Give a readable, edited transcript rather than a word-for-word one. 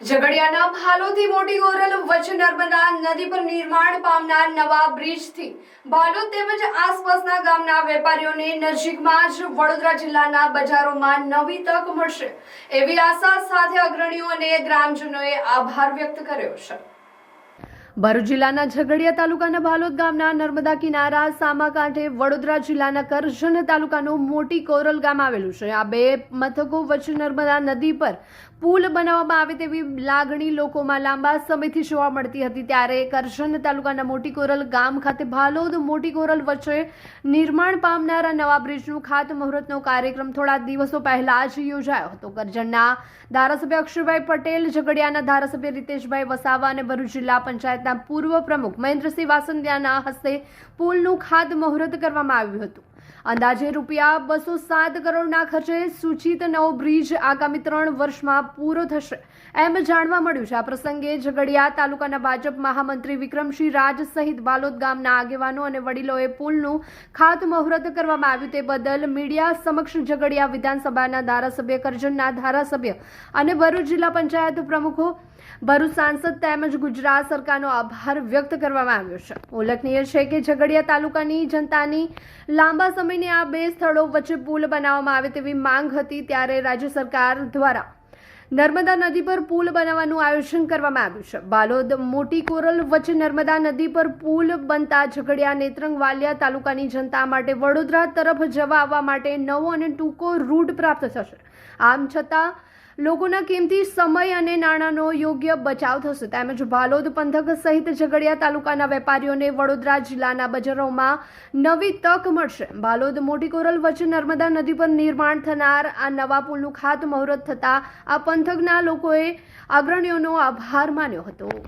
ઝઘડિયાના ભાલોથી મોટી કોરલ વચ્ચે નર્મદા નદી પર નિર્માણ પામનાર નવા બ્રિજથી ભાલોદ તેમજ આસપાસના ગામના વેપારીઓને નજીકમાં જ વડોદરા જિલ્લાના બજારોમાં નવી તક મળશે એવી આશા સાથે અગ્રણીઓ અને ગ્રામજનોએ આભાર વ્યક્ત કર્યો છે। ભરૂચ જિલ્લાના ઝઘડિયા તાલુકાના ભાલોદ ગામના નર્મદા કિનારા સામા કાંઠે વડોદરા જિલ્લાના કરજણ તાલુકાનું મોટી કોરલ ગામ આવેલું છે। આ બે મથકો વચ્ચે નર્મદા નદી પર પુલ બનાવવામાં આવે તેવી લાગણી લોકોમાં લાંબા સમયથી જોવા મળતી હતી। ત્યારે કરજણ તાલુકાના મોટી કોરલ ગામ ખાતે ભાલોદ મોટી કોરલ વચ્ચે નિર્માણ પામનાર નવા બ્રિજનું ખાતમુહૂર્તનો કાર્યક્રમ થોડા દિવસો પહેલા જ યોજાયો હતો। કરજણના ધારાસભ્ય અક્ષરભાઈ પટેલ, ઝઘડિયાના ધારાસભ્ય રીતેશભાઈ વસાવા અને ભરૂચ જિલ્લા પંચાયતના પૂર્વ પ્રમુખ મહેન્દ્રસિંહ વાસંદિયાના હસ્તે પુલનું ખાતમુહૂર્ત કરવામાં આવ્યું હતું। અંદાજે રૂપિયા 207 કરોડના ખર્ચે સૂચિત નવો બ્રિજ આગામી 3 વર્ષમાં પૂરો થશે એમ જાણવા મળ્યું છે। આ પ્રસંગે ઝઘડિયા તાલુકાના ભાજપ મહામંત્રી વિક્રમસિંહ રાજ સહિત બાલોદ ગામના આગેવાનો અને વડીલોએ પુલનું ખાતમુહૂર્ત કરવામાં આવ્યું તે બદલ મીડિયા સમક્ષ ઝઘડિયા વિધાનસભાના ધારાસભ્ય, કરજણના ધારાસભ્ય અને ભરૂચ જિલ્લા પંચાયત પ્રમુખો, ભરૂચ સાંસદ તેમજ ગુજરાત સરકારનો આભાર વ્યક્ત કરવામાં આવ્યો છે। ઉલ્લેખનીય છે કે ઝઘડિયા તાલુકાની જનતાની લાંબા સમયની આ બે સ્થળો વચ્ચે પુલ બનાવવામાં આવે તેવી માંગ હતી। ત્યારે રાજ્ય સરકાર દ્વારા નર્મદા નદી પર પુલ બનાવવાનું આયોજન કરવામાં આવ્યું છે। બાલોદ મોટી કોરલ વચ્ચે નર્મદા નદી પર પુલ બનતા ઝઘડિયા, નેત્રંગ, વાલિયા તાલુકાની જનતા માટે વડોદરા તરફ જવા આવવા માટે નવો અને ટૂંકો રૂટ પ્રાપ્ત થશે। આમ છતાં લોકોના કિંમતી સમય અને નાણાંનો યોગ્ય બચાવ થશે। તેમજ ભાલોદ પંથક સહિત ઝઘડિયા તાલુકાના વેપારીઓને વડોદરા જિલ્લાના બજારોમાં નવી તક મળશે। ભાલોદ મોટી કોરલ વચ્ચે નર્મદા નદી પર નિર્માણ થનાર આ નવા પુલનું ખાતમુહૂર્ત થતાં આ પંથકના લોકોએ અગ્રણીઓનો આભાર માન્યો હતો।